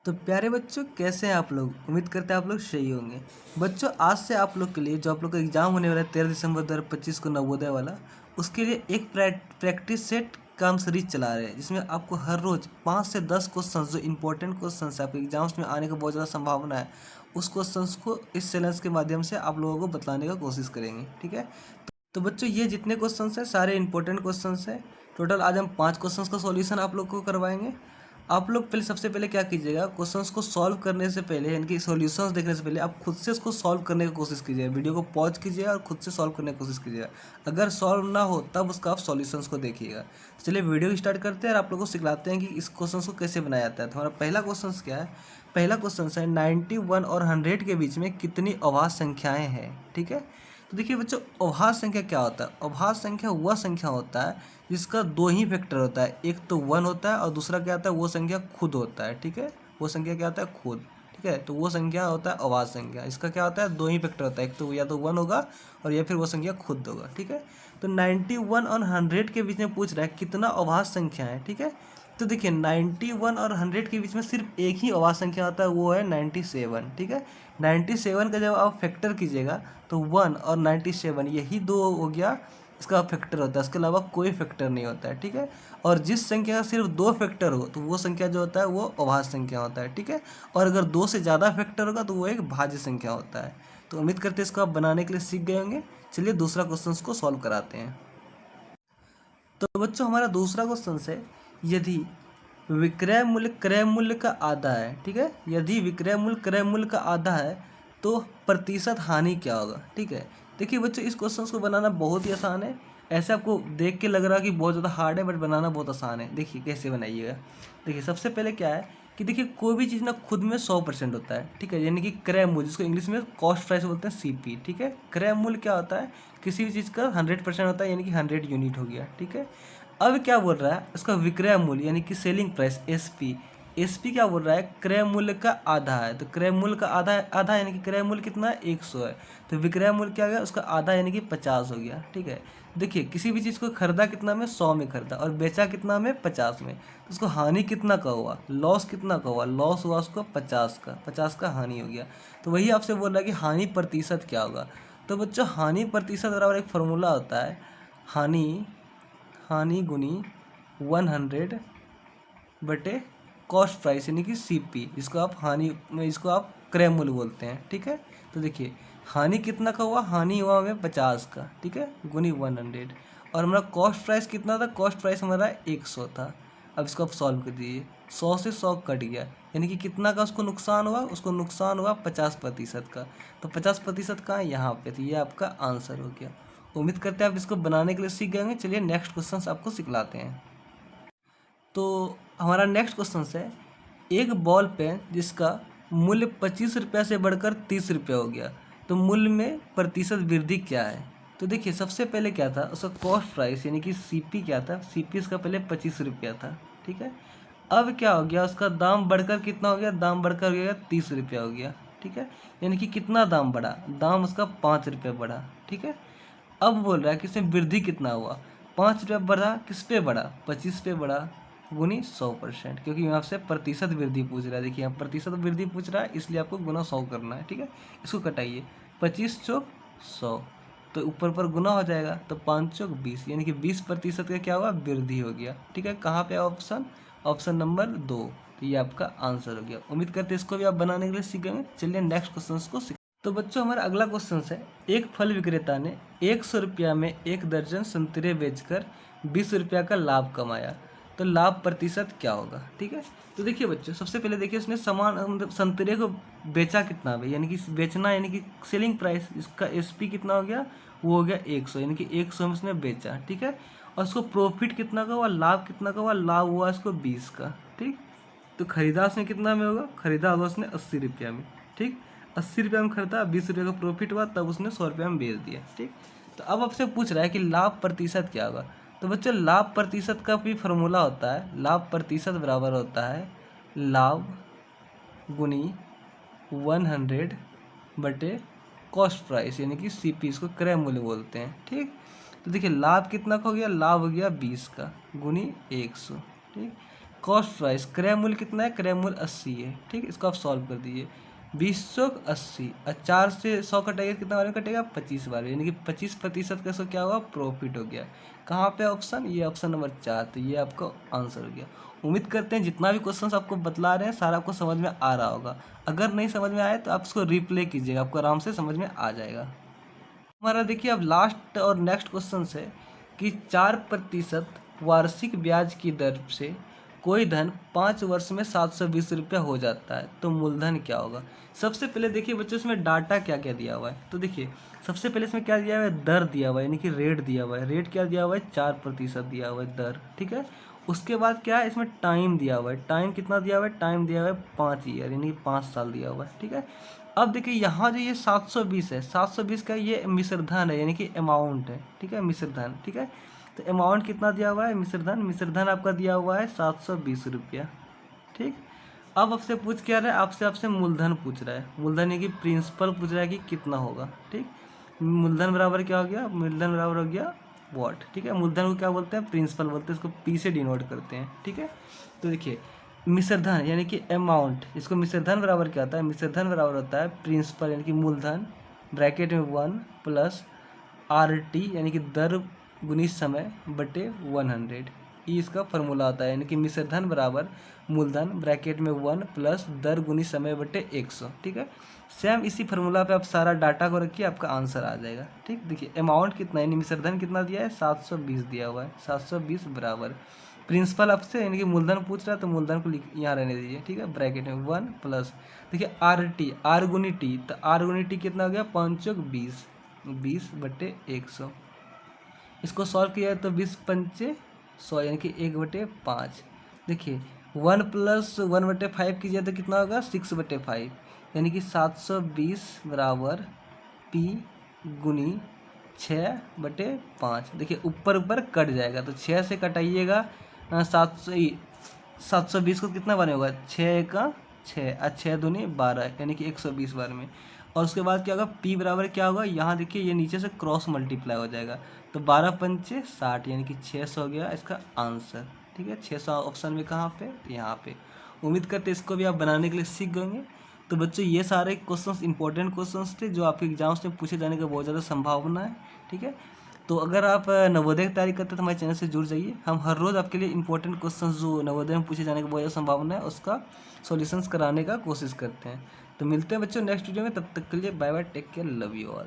तो प्यारे बच्चों, कैसे हैं आप लोग। उम्मीद करते हैं आप लोग सही होंगे। बच्चों, आज से आप लोग के लिए जो आप लोग का एग्जाम होने वाला है 13 दिसंबर 2025 को नवोदय वाला, उसके लिए एक प्रैक्टिस सेट का हम सीरीज चला रहे हैं, जिसमें आपको हर रोज 5 से 10 क्वेश्चन जो इंपॉर्टेंट क्वेश्चन है, आपके एग्जाम्स में आने का बहुत ज़्यादा संभावना है, उस क्वेश्चंस को इस चैलेंज के माध्यम से आप लोगों को बताने का कोशिश करेंगे। ठीक है। तो बच्चों, ये जितने क्वेश्चंस हैं सारे इंपॉर्टेंट क्वेश्चंस हैं। टोटल आज हम 5 क्वेश्चंस का सॉल्यूशन आप लोग को करवाएंगे। आप लोग पहले सबसे पहले क्या कीजिएगा, क्वेश्चंस को सॉल्व करने से पहले, यानी कि सॉल्यूशंस देखने से पहले आप खुद से इसको सॉल्व करने की कोशिश कीजिएगा। वीडियो को पॉज कीजिएगा और खुद से सॉल्व करने की कोशिश कीजिएगा। अगर सॉल्व ना हो तब उसका आप सॉल्यूशंस को देखिएगा। चलिए वीडियो स्टार्ट करते हैं और आप लोगों को सिखलाते हैं कि इस क्वेश्चन को कैसे बनाया जाता है। तो हमारा पहला क्वेश्चन क्या है। पहला क्वेश्चन है 91 और 100 के बीच में कितनी अभाज्य संख्याएँ हैं। ठीक है। तो देखिए बच्चों, अभाज्य संख्या क्या होता है। अभाज्य संख्या वह संख्या होता है जिसका दो ही फैक्टर होता है। एक तो 1 होता है और दूसरा क्या होता है, वो संख्या खुद होता है। ठीक है। वो संख्या क्या होता है, खुद। ठीक है। तो वो संख्या होता है अभाज्य संख्या। इसका क्या होता है, दो ही फैक्टर होता है। एक तो या तो 1 होगा और या फिर वो संख्या खुद होगा। ठीक है। तो 91 और 100 के बीच में पूछ रहा है कितना अभाज्य संख्या है। ठीक है। तो देखिए 91 और 100 के बीच में सिर्फ एक ही अभाज्य संख्या होता है, वो है 97। ठीक है। 97 का जब आप फैक्टर कीजिएगा तो 1 और 97 यही दो हो गया, इसका फैक्टर होता है। इसके अलावा कोई फैक्टर नहीं होता है। ठीक है। और जिस संख्या का सिर्फ 2 फैक्टर हो तो वो संख्या जो होता है वो अभाज्य संख्या होता है। ठीक है। और अगर 2 से ज़्यादा फैक्टर होगा तो वो एक भाज्य संख्या होता है। तो उम्मीद करते हैं इसको आप बनाने के लिए सीख गए होंगे। चलिए दूसरा क्वेश्चन को सॉल्व कराते हैं। तो बच्चों, हमारा दूसरा क्वेश्चन है, यदि विक्रय मूल्य क्रय मूल्य का आधा है। ठीक है। यदि विक्रय मूल्य क्रय मूल्य का आधा है तो प्रतिशत हानि क्या होगा। ठीक है। देखिए बच्चों, इस क्वेश्चन को बनाना बहुत ही आसान है। ऐसे आपको देख के लग रहा है कि बहुत ज़्यादा हार्ड है, बट बनाना बहुत आसान है। देखिए कैसे बनाइएगा। देखिए सबसे पहले क्या है कि देखिए कोई भी चीज़ ना खुद में 100% होता है। ठीक है। यानी कि क्रय मूल्य, जिसको इंग्लिश में कॉस्ट प्राइस बोलते हैं, CP। ठीक है। क्रय मूल्य क्या होता है, किसी भी चीज़ का 100% होता है, यानी कि 100 यूनिट हो गया। ठीक है। अब क्या बोल रहा है, उसका विक्रय मूल्य यानी कि सेलिंग प्राइस SP। SP क्या बोल रहा है, क्रय मूल्य का आधा है। तो क्रय मूल्य का आधा आधा यानी कि क्रय मूल्य कितना है, 100 है। तो विक्रय मूल्य क्या गया, उसका आधा यानी कि 50 हो गया। ठीक है। देखिए किसी भी चीज़ को खरीदा कितना में, 100 में खरीदा, और बेचा कितना में, 50 में। तो उसको हानि कितना का हुआ, लॉस कितना का हुआ, लॉस हुआ उसको 50 का हानि हो गया। तो वही आपसे बोल रहा है कि हानि प्रतिशत क्या होगा। तो बच्चों, हानि प्रतिशत बराबर एक फॉर्मूला होता है, हानि हानि गुनी 100 बटे कॉस्ट प्राइस यानी कि CP, इसको आप क्रय मूल्य बोलते हैं। ठीक है। तो देखिए हानि कितना का हुआ, हानि हुआ हमें 50 का। ठीक है। गुनी 100। और हमारा कॉस्ट प्राइस कितना था, कॉस्ट प्राइस हमारा 100 था। अब इसको आप सॉल्व कर दीजिए। 100 से 100 कट गया, यानी कि कितना का उसको नुकसान हुआ, उसको नुकसान हुआ 50% का। तो 50% का यहाँ पे, तो ये आपका आंसर हो गया। उम्मीद करते हैं आप इसको बनाने के लिए सीख गए होंगे। चलिए नेक्स्ट क्वेश्चन आपको सिखलाते हैं। तो हमारा नेक्स्ट क्वेश्चन है, एक बॉल पेन जिसका मूल्य 25 रुपया से बढ़कर 30 रुपया हो गया, तो मूल्य में प्रतिशत वृद्धि क्या है। तो देखिए सबसे पहले क्या था, उसका कॉस्ट प्राइस यानी कि CP क्या था, CP इसका पहले 25 रुपया था। ठीक है। अब क्या हो गया, उसका दाम बढ़कर कितना हो गया, दाम बढ़कर हो गया 30 रुपया हो गया। ठीक है। यानी कि कितना दाम बढ़ा, दाम उसका 5 रुपया बढ़ा। ठीक है। अब बोल रहा है कि इसमें वृद्धि कितना हुआ, 5 रुपया बढ़ा, किस पे बढ़ा, 25 पे बढ़ा, गुनी 100%, क्योंकि यहाँ से प्रतिशत वृद्धि पूछ रहा है। देखिए यहाँ प्रतिशत वृद्धि पूछ रहा है, इसलिए आपको गुना 100 करना है। ठीक है। इसको कटाइए, 25 चौक 100, तो ऊपर पर गुना हो जाएगा, तो 5 चौक 20, यानी कि 20% का क्या हुआ, वृद्धि हो गया। ठीक है। कहाँ पे ऑप्शन, ऑप्शन नंबर 2। तो ये आपका आंसर हो गया। उम्मीद करते हैं इसको भी आप बनाने के लिए सीखेंगे। चलिए नेक्स्ट क्वेश्चन को। तो बच्चों, हमारा अगला क्वेश्चन है, एक फल विक्रेता ने 100 रुपया में 1 दर्जन संतरे बेचकर 20 रुपया का लाभ कमाया, तो लाभ प्रतिशत क्या होगा। ठीक है। तो देखिए बच्चों, सबसे पहले देखिए उसने सामान मतलब संतरे को बेचा कितना है, यानी कि बेचना यानी कि सेलिंग प्राइस, इसका SP कितना हो गया, वो हो गया 100, यानी कि 100 में उसने बेचा। ठीक है। और उसको प्रॉफिट कितना का हुआ, लाभ कितना का हुआ, लाभ हुआ इसको 20 का। ठीक। तो खरीदा उसने कितना में होगा, खरीदा होगा उसने 80 रुपया में। ठीक। 80 रुपया में खरीदा, 20 रुपये का प्रॉफिट हुआ, तब उसने 100 रुपया में बेच दिया। ठीक। तो अब आपसे पूछ रहा है कि लाभ प्रतिशत क्या होगा। तो बच्चों, लाभ प्रतिशत का भी फॉर्मूला होता है, लाभ प्रतिशत बराबर होता है लाभ गुनी 100 बटे कॉस्ट प्राइस यानी कि CP, इसको क्रय मूल्य बोलते हैं। ठीक। तो देखिए लाभ कितना का हो गया, लाभ हो गया 20 का, गुनी 100। ठीक। कॉस्ट प्राइस क्रय मूल्य कितना है, क्रय मूल्य 80 है। ठीक, इसको आप सॉल्व कर दीजिए। 2080 और 4 से 100 कटेगा, कितना बार में कटेगा, 25 बार, यानी कि 25% का इसको क्या हुआ, प्रॉफिट हो गया। कहाँ पे ऑप्शन, ये ऑप्शन नंबर 4, तो ये आपका आंसर हो गया। उम्मीद करते हैं जितना भी क्वेश्चंस आपको बतला रहे हैं सारा आपको समझ में आ रहा होगा। अगर नहीं समझ में आए तो आप उसको रिप्ले कीजिएगा, आपको आराम से समझ में आ जाएगा। हमारा देखिए अब लास्ट और नेक्स्ट क्वेश्चन है कि 4% वार्षिक ब्याज की दर से कोई धन 5 वर्ष में 720 रुपया हो जाता है, तो मूलधन क्या होगा। सबसे पहले देखिए बच्चों इसमें डाटा क्या क्या दिया हुआ है, तो देखिए सबसे पहले इसमें क्या दिया हुआ है, दर दिया हुआ है, यानी कि रेट दिया हुआ है। रेट क्या दिया हुआ है, 4% दिया हुआ है दर। ठीक है, उसके बाद क्या है, इसमें टाइम दिया हुआ है। टाइम कितना दिया हुआ है, टाइम दिया हुआ है 5 ईयर, यानी 5 साल दिया हुआ है। ठीक है, अब देखिए यहाँ जो ये 720 है, 720 का ये मिश्रधन है, यानी कि अमाउंट है। ठीक है, मिश्रधन। ठीक है, तो अमाउंट कितना दिया हुआ है, मिश्रधन, मिश्रधन आपका दिया हुआ है 720 रुपया। ठीक, अब आपसे पूछ क्या रहा है, आपसे आपसे मूलधन पूछ रहा है। मूलधन यानी कि प्रिंसिपल पूछ रहा है कि कितना होगा। ठीक, मूलधन बराबर क्या हो गया, मूलधन बराबर हो गया वॉट। ठीक है, मूलधन को क्या बोलते हैं, प्रिंसिपल बोलते हैं, इसको पी से डिनोट करते हैं। ठीक है, तो देखिए मिश्रधन यानी कि अमाउंट, इसको मिश्रधन बराबर क्या होता है, मिश्रधन बराबर होता है प्रिंसिपल यानी कि मूलधन ब्रैकेट में 1 प्लस RT यानी कि दर गुणित समय बटे 100। ये इसका फॉर्मूला होता है, यानी कि मिश्रधन बराबर मूलधन ब्रैकेट में 1 प्लस दर गुणित समय बटे 100। ठीक है, सेम इसी फार्मूला पे आप सारा डाटा को रखिए, आपका आंसर आ जाएगा। ठीक, देखिए अमाउंट कितना यानी मिश्रधन कितना दिया है, 720 दिया हुआ है। 720 बराबर प्रिंसिपल आपसे यानी कि मूलधन पूछ रहा है, तो मूलधन को यहाँ रहने दीजिए। ठीक है, ब्रैकेट में 1 प्लस देखिए RT, R गुनी टी, तो R गुनी टी कितना हो गया, 5 चौक 20, 20 बटे 100। इसको सॉल्व किया तो 20 पंचे 100 यानी कि 1/5। देखिए 1 प्लस 1/5 कीजिए तो कितना होगा, 6/5, यानी कि 720 बराबर P गुनी 6/5। देखिए ऊपर ऊपर कट जाएगा, तो 6 से कटाइएगा 720 को कितना बार में होगा, 6 का 6 और 6 दूनी 12, यानी कि 120 बार में। और उसके बाद क्या होगा, P बराबर क्या होगा, यहाँ देखिए ये नीचे से क्रॉस मल्टीप्लाई हो जाएगा, तो 12 पंचे 60 यानी कि 600 हो गया इसका आंसर। ठीक है, 600 ऑप्शन में कहाँ पे, तो यहाँ पे। उम्मीद करते इसको भी आप बनाने के लिए सीख गएंगे। तो बच्चों ये सारे क्वेश्चंस इंपॉर्टेंट क्वेश्चंस थे जो आपके एग्जाम्स में पूछे जाने का बहुत ज़्यादा संभावना है। ठीक है, तो अगर आप नवोदय की तैयारी करते हैं तो हमारे चैनल से जुड़ जाइए। हम हर रोज़ आपके लिए इंपॉर्टेंट क्वेश्चंस जो नवोदय में पूछे जाने की बहुत ज़्यादा संभावना है उसका सॉल्यूशंस कराने का कोशिश करते हैं। तो मिलते हैं बच्चों नेक्स्ट वीडियो में, तब तक के लिए bye bye, take care, love you all.